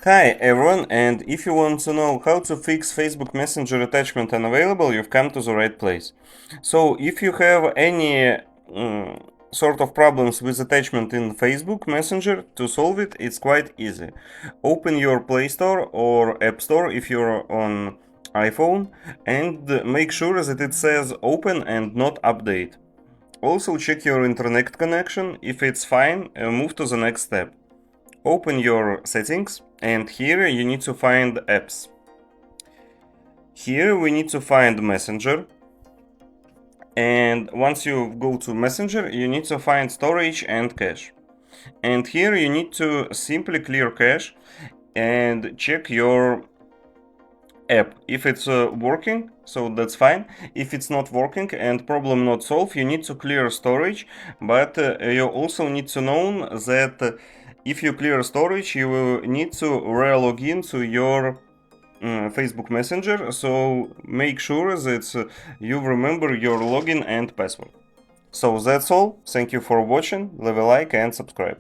Hi everyone, and if you want to know how to fix Facebook Messenger attachment unavailable, you've come to the right place. So if you have any sort of problems with attachment in Facebook Messenger, to solve it, it's quite easy. Open your Play Store or App Store if you're on iPhone and make sure that it says open and not update. Also check your internet connection. If it's fine, move to the next step. Open your settings and here you need to find apps. Here we need to find Messenger, and once you go to Messenger you need to find storage and cache. And here you need to simply clear cache and check your app. If it's working, so that's fine. If it's not working and problem not solved, you need to clear storage, but you also need to know that if you clear storage, you will need to re-log in to your Facebook Messenger, so make sure that you remember your login and password. So that's all. Thank you for watching. Leave a like and subscribe.